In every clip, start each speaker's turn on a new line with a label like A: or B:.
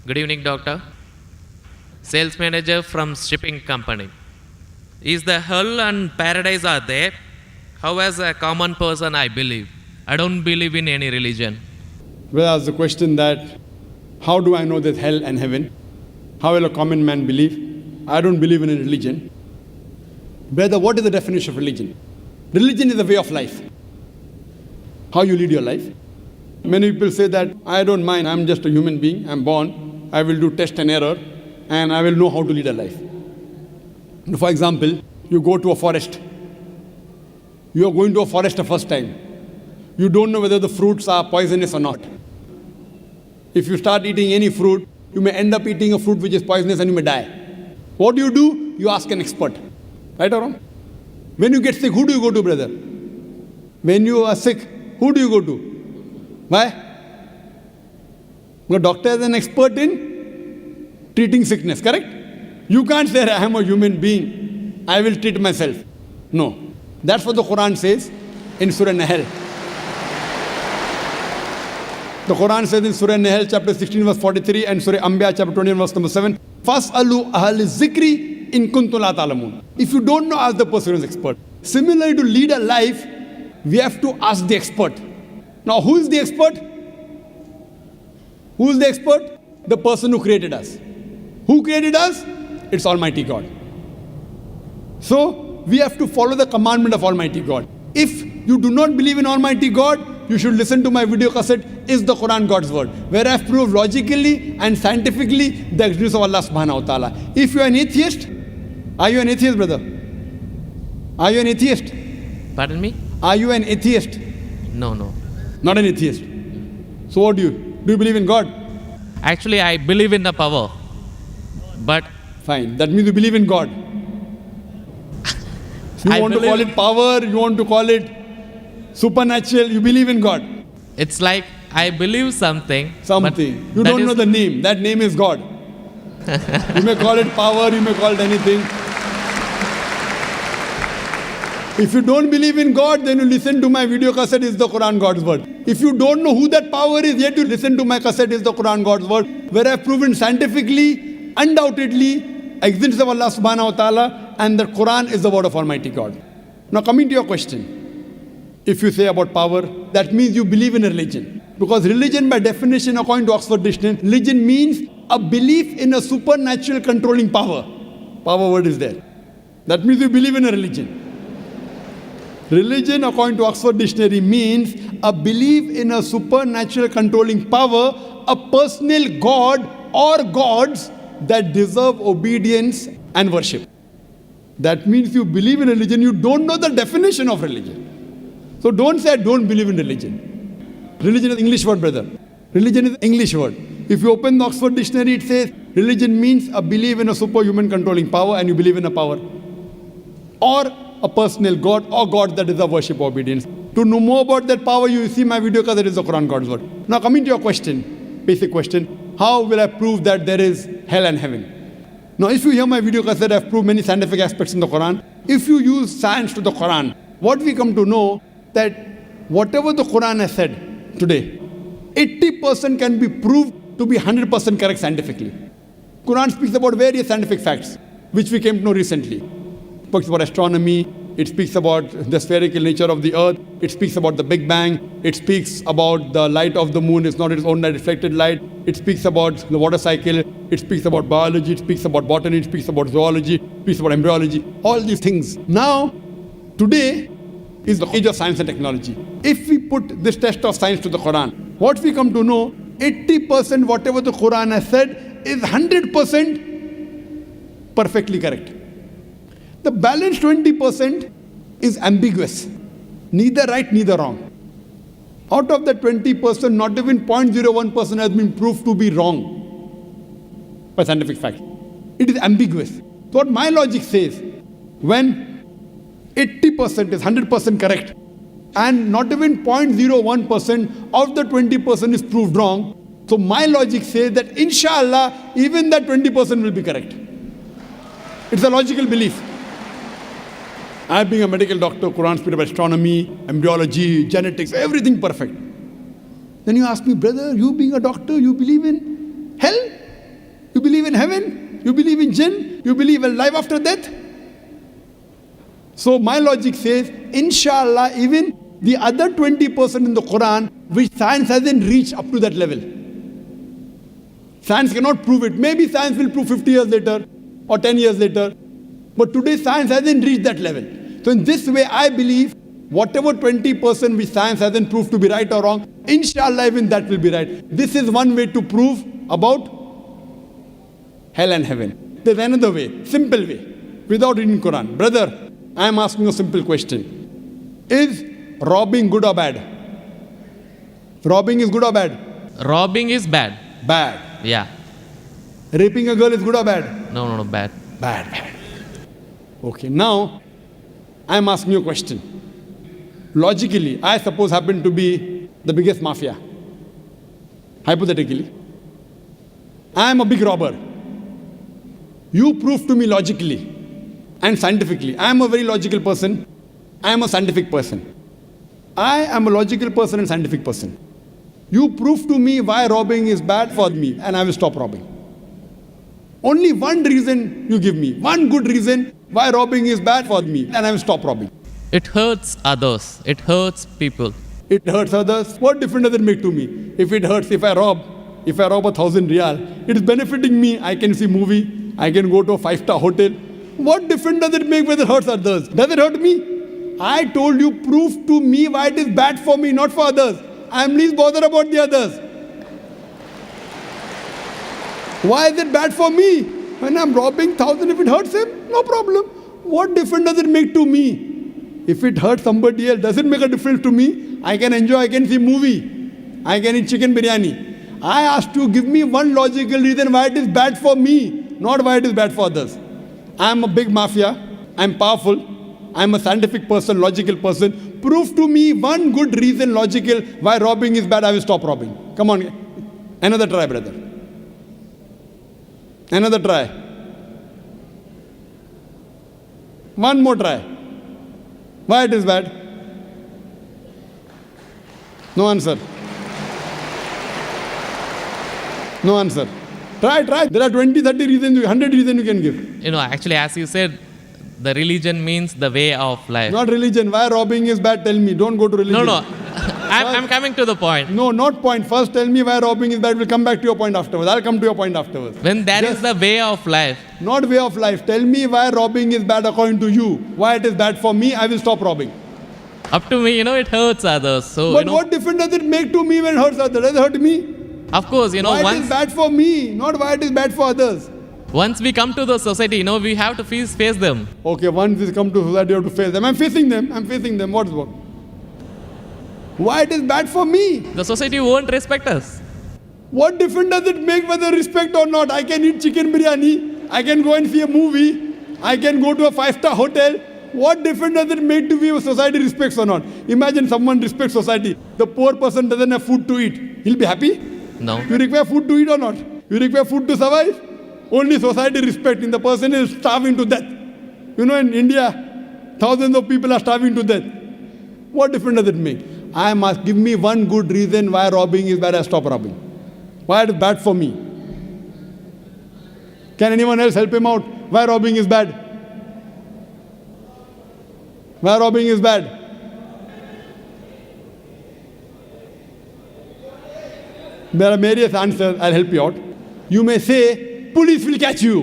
A: Good evening, doctor. Sales manager from shipping company. Is the hell and paradise are there? How as a common person I believe? I don't believe in any religion.
B: Well, ask the question that, how do I know there's hell and heaven? How will a common man believe? I don't believe in a religion. Brother, what is the definition of religion? Religion is a way of life. How you lead your life. Many people say that, I don't mind, I'm just a human being, I'm born, I will do test and error, and I will know how to lead a life. For example, you go to a forest. You are going to a forest the first time. You don't know whether the fruits are poisonous or not. If you start eating any fruit, you may end up eating a fruit which is poisonous and you may die. What do? You ask an expert. Right or wrong? When you get sick, who do you go to, brother? When you are sick, who do you go to? Why? The doctor is an expert in treating sickness, correct? You can't say, I am a human being, I will treat myself. No. That's what the Quran says in Surah Nahl. The Quran says in Surah Nahl chapter 16 verse 43 and Surah Anbiya chapter 20 verse number 7, Fas'alu ahal zikri in kuntum la ta'lamun. If you don't know, ask the person who is expert. Similarly, to lead a life, we have to ask the expert. Now, who is the expert? Who is the expert? The person who created us. Who created us? It's Almighty God. So, we have to follow the commandment of Almighty God. If you do not believe in Almighty God, you should listen to my video cassette, Is the Quran God's Word? Where I have proved logically and scientifically the existence of Allah subhanahu wa ta'ala. If you are an atheist, are you an atheist, brother? Are you an atheist?
A: Pardon me?
B: Are you an atheist?
A: No.
B: Not an atheist. So what do? Do you believe in God?
A: Actually, I believe in the power. But
B: Fine. That means you believe in God. You want to call it power, you want to call it supernatural, you believe in God.
A: it's like I believe something.
B: Something.
A: but
B: You
A: that
B: don't
A: is-
B: know the name. That name is God. You may call it power, you may call it anything. If you don't believe in God, then you listen to my video cassette, Is the Quran God's Word? If you don't know who that power is, yet you listen to my cassette, Is the Quran God's Word? Where I have proven scientifically, undoubtedly, existence of Allah subhanahu wa ta'ala, and the Quran is the word of Almighty God. Now coming to your question. If you say about power, that means you believe in a religion. Because religion, by definition, according to Oxford Dictionary, religion means a belief in a supernatural controlling power. Power word is there. That means you believe in a religion. Religion, according to Oxford Dictionary, means a belief in a supernatural controlling power, a personal God or gods that deserve obedience and worship. That means you believe in religion, you don't know the definition of religion. So don't say, I don't believe in religion. Religion is English word, brother. Religion is English word. If you open the Oxford Dictionary, it says, religion means a belief in a superhuman controlling power, and you believe in a power. Or a personal God or God that deserve worship or obedience. To know more about that power, you see my video because it is the Quran God's Word. Now coming to your question, basic question, how will I prove that there is hell and heaven? Now if you hear my video cassette, I have proved many scientific aspects in the Quran. If you use science to the Quran, what we come to know that whatever the Quran has said today, 80% can be proved to be 100% correct scientifically. Quran speaks about various scientific facts, which we came to know recently. It speaks about astronomy, it speaks about the spherical nature of the earth, it speaks about the Big Bang, it speaks about the light of the moon is not its own reflected light, it speaks about the water cycle, it speaks about biology, it speaks about botany, it speaks about zoology, it speaks about embryology, all these things. Now, today is the age of science and technology. If we put this test of science to the Quran, what we come to know, 80% whatever the Quran has said is 100% perfectly correct. The balance 20% is ambiguous. Neither right, neither wrong. Out of the 20%, not even 0.01% has been proved to be wrong by scientific fact. It is ambiguous. So what my logic says, when 80% is 100% correct, and not even 0.01% of the 20% is proved wrong, so my logic says that inshallah, even that 20% will be correct. It's a logical belief. I being a medical doctor, Quran speaks about astronomy, embryology, genetics, everything perfect. Then you ask me, brother, you being a doctor, you believe in hell? believe in heaven? You believe in jinn? You believe in life after death? So my logic says, inshallah, even the other 20% in the Quran, which science hasn't reached up to that level. Science cannot prove it. Maybe science will prove 50 years later or 10 years later. But today science hasn't reached that level. So in this way, I believe whatever 20% which science hasn't proved to be right or wrong, inshallah, even that will be right. This is one way to prove about hell and heaven. There's another way, simple way, without reading Quran. Brother, I am asking a simple question. Is robbing good or bad? Robbing is good or bad?
A: Robbing is bad.
B: Bad.
A: Yeah.
B: Raping a girl is good or bad?
A: No, bad.
B: Bad. Okay, now I am asking you a question. Logically, I suppose happen to be the biggest mafia. Hypothetically. I am a big robber. You prove to me logically and scientifically. I am a very logical person. I am a scientific person. I am a logical person and scientific person. You prove to me why robbing is bad for me and I will stop robbing. Only one reason you give me. One good reason why robbing is bad for me and I will stop robbing.
A: It hurts others. It hurts people.
B: It hurts others. What difference does it make to me? If it hurts, if I rob 1,000 riyal, it is benefiting me. I can see movie. I can go to a 5-star hotel. What difference does it make whether it hurts others? Does it hurt me? I told you, prove to me why it is bad for me, not for others. I am least bothered about the others. Why is it bad for me? When I am robbing 1,000, if it hurts him, no problem. What difference does it make to me? If it hurts somebody else, does it make a difference to me? I can enjoy, I can see movie. I can eat chicken biryani. I asked you, give me one logical reason why it is bad for me, not why it is bad for others. I am a big mafia. I am powerful. I am a scientific person, logical person. Prove to me one good reason, logical, why robbing is bad. I will stop robbing. Come on. Another try, brother. Another try. One more try. Why it is bad? No answer. No answer. Try. There are 20, 30 reasons, 100 reasons you can give.
A: Actually, as you said, the religion means the way of life.
B: Not religion. Why robbing is bad? Tell me. Don't go to religion.
A: No. I'm coming to the point.
B: No, not point. First tell me why robbing is bad. We'll come back to your point afterwards. I'll come to your point afterwards.
A: When that is the way of life.
B: Not way of life. Tell me why robbing is bad according to you. Why it is bad for me, I will stop robbing.
A: Up to me, it hurts others. So,
B: but what difference does it make to me when it hurts others? Does it hurt me?
A: Of course,
B: why it is bad for me, not why it is bad for others.
A: Once we come to the society, we have to face them.
B: Okay, once we come to society, you have to face them. I'm facing them. What's what? Why it is bad for me?
A: The society won't respect us.
B: What difference does it make whether respect or not? I can eat chicken biryani. I can go and see a movie. I can go to a 5-star hotel. What difference does it make to me if society respects or not? Imagine someone respects society. The poor person doesn't have food to eat. He'll be happy?
A: No.
B: You require food to eat or not? You require food to survive? Only society respecting. The person is starving to death. In India, thousands of people are starving to death. What difference does it make? I must give me one good reason why robbing is bad. I stop robbing. Why it is bad for me? Can anyone else help him out? Why robbing is bad? Why robbing is bad? There are various answers. I'll help you out. You may say, police will catch you.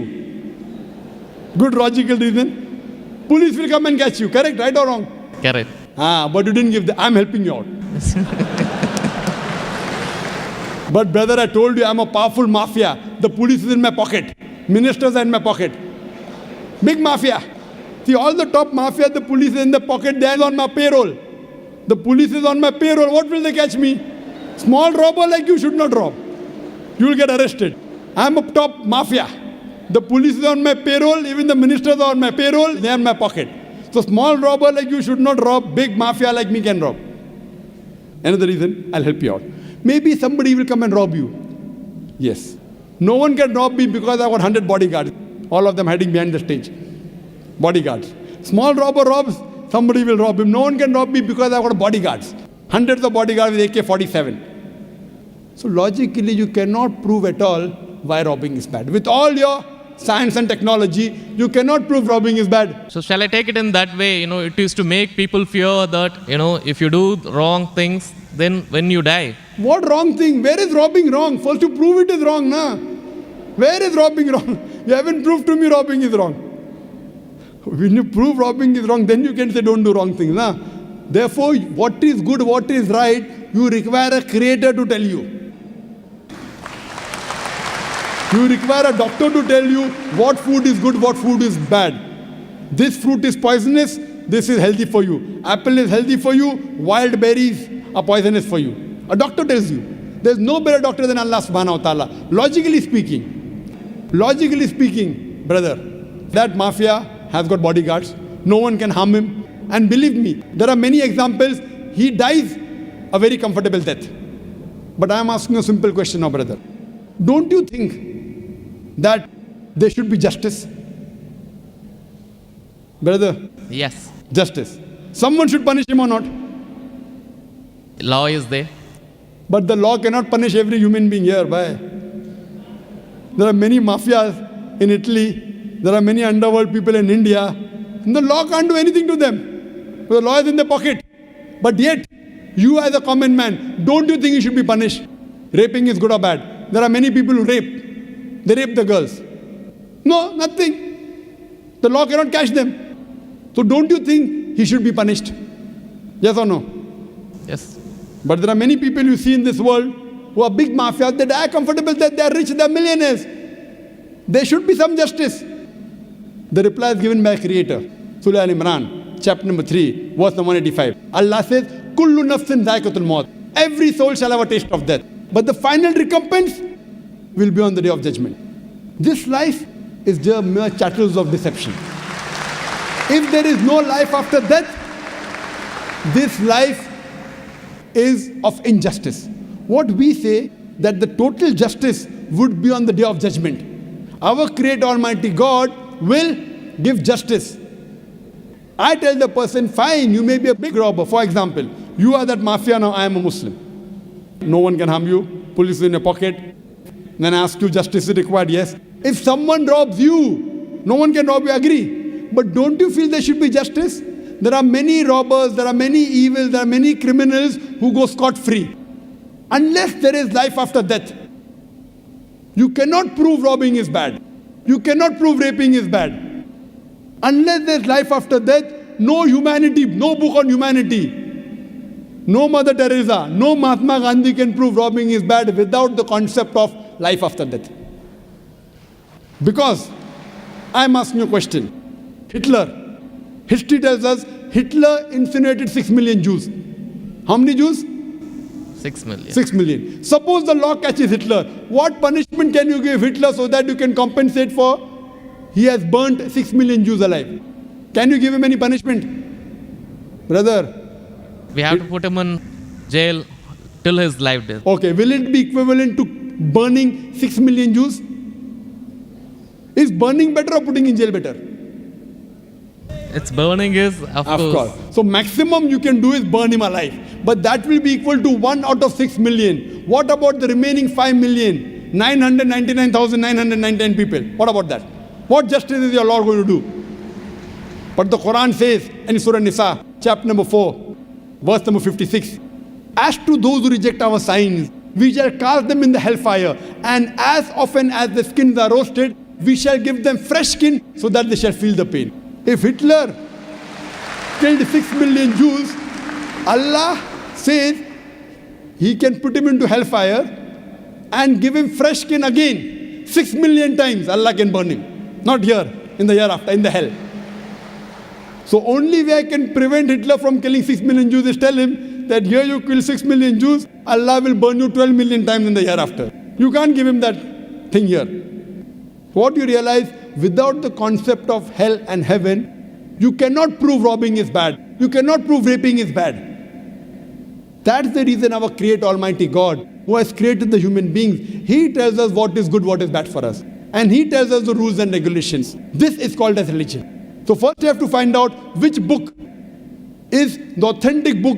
B: Good logical reason. Police will come and catch you. Correct, right or wrong?
A: Correct.
B: But you didn't give the, I'm helping you out. But brother, I told you I'm a powerful mafia. The police is in my pocket. Ministers are in my pocket. Big mafia. See, all the top mafia, the police is in the pocket, they are on my payroll. The police is on my payroll. What will they catch me? Small robber like you should not rob. You will get arrested. I'm a top mafia. The police is on my payroll. Even the ministers are on my payroll. They are in my pocket. So small robber like you should not rob. Big mafia like me can rob. Another reason, I'll help you out. Maybe somebody will come and rob you. Yes. No one can rob me because I've got 100 bodyguards. All of them hiding behind the stage. Bodyguards. Small robber robs, somebody will rob him. No one can rob me because I've got bodyguards. Hundreds of bodyguards with AK-47. So logically, you cannot prove at all why robbing is bad. With all your science and technology, you cannot prove robbing is bad.
A: So shall I take it in that way? It is to make people fear that, if you do wrong things, then when you die.
B: What wrong thing? Where is robbing wrong? First you prove it is wrong, na? Where is robbing wrong? You haven't proved to me robbing is wrong. When you prove robbing is wrong, then you can say don't do wrong things, na? Therefore, what is good, what is right, you require a creator to tell you. You require a doctor to tell you what food is good, what food is bad. This fruit is poisonous, this is healthy for you. Apple is healthy for you, wild berries are poisonous for you. A doctor tells you. There's no better doctor than Allah subhanahu wa ta'ala. Logically speaking, brother, that mafia has got bodyguards. No one can harm him. And believe me, there are many examples. He dies a very comfortable death. But I am asking a simple question now, brother. Don't you think that there should be justice? Brother?
A: Yes.
B: Justice. Someone should punish him or not?
A: Law is there.
B: But the law cannot punish every human being here. Why? There are many mafias in Italy. There are many underworld people in India. And the law can't do anything to them. The law is in their pocket. But yet, you as a common man, don't you think you should be punished? Raping is good or bad? There are many people who rape. They rape the girls. No, nothing. The law cannot catch them. So don't you think he should be punished? Yes or no?
A: Yes.
B: But there are many people you see in this world who are big mafias. They die comfortable, that they are rich, they are millionaires. There should be some justice. The reply is given by Creator. Surah Al-Imran, chapter number 3, verse number 185. Allah says, Kullu nafsin zaikatul maut. Every soul shall have a taste of death. But the final recompense will be on the day of judgment. This life is just mere chattels of deception. If there is no life after death, this life is of injustice. What we say, that the total justice would be on the day of judgment. Our Creator Almighty God will give justice. I tell the person, fine, you may be a big robber. For example, you are that mafia, now I am a Muslim. No one can harm you. Police is in your pocket. Then I ask you, justice is required. Yes. If someone robs you, no one can rob you, agree. But don't you feel there should be justice? There are many robbers, there are many evils, there are many criminals who go scot-free. Unless there is life after death, you cannot prove robbing is bad. You cannot prove raping is bad. Unless there is life after death, no humanity, no book on humanity, no Mother Teresa, no Mahatma Gandhi can prove robbing is bad without the concept of life after death. Because I am asking you a question. History tells us Hitler incinerated 6 million Jews. How many Jews?
A: 6 million.
B: 6 million. Suppose the law catches Hitler. What punishment can you give Hitler so that you can compensate for he has burnt 6 million Jews alive? Can you give him any punishment? Brother.
A: We have to put him in jail till his life death.
B: Okay, will it be equivalent to burning 6 million Jews? Is burning better or putting in jail better?
A: It's burning is, of course.
B: So maximum you can do is burn him alive. But that will be equal to 1 out of 6 million. What about the remaining 5,999,999 people? What about that? What justice is your Lord going to do? But the Quran says in Surah Nisa, chapter number 4, verse number 56, as to those who reject our signs, we shall cast them in the hellfire, and as often as the skins are roasted, we shall give them fresh skin so that they shall feel the pain. If Hitler killed 6 million Jews, Allah says he can put him into hellfire and give him fresh skin again. 6 million times Allah can burn him. Not here, in the hereafter, in the hell. So only way I can prevent Hitler from killing 6 million Jews is tell him that here you kill 6 million Jews, Allah will burn you 12 million times in the hereafter. You can't give him that thing here. What you realize, without the concept of hell and heaven, you cannot prove robbing is bad. You cannot prove raping is bad. That's the reason our Creator Almighty God, who has created the human beings, He tells us what is good, what is bad for us. And He tells us the rules and regulations. This is called as religion. So first you have to find out which book is the authentic book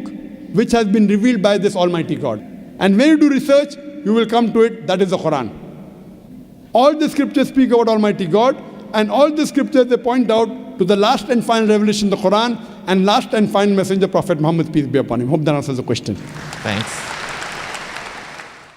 B: which has been revealed by this Almighty God. And when you do research, you will come to it, that is the Quran. All the scriptures speak about Almighty God, and all the scriptures they point out to the last and final revelation, the Quran, and last and final messenger, Prophet Muhammad, peace be upon him. Hope that answers the question.
A: Thanks.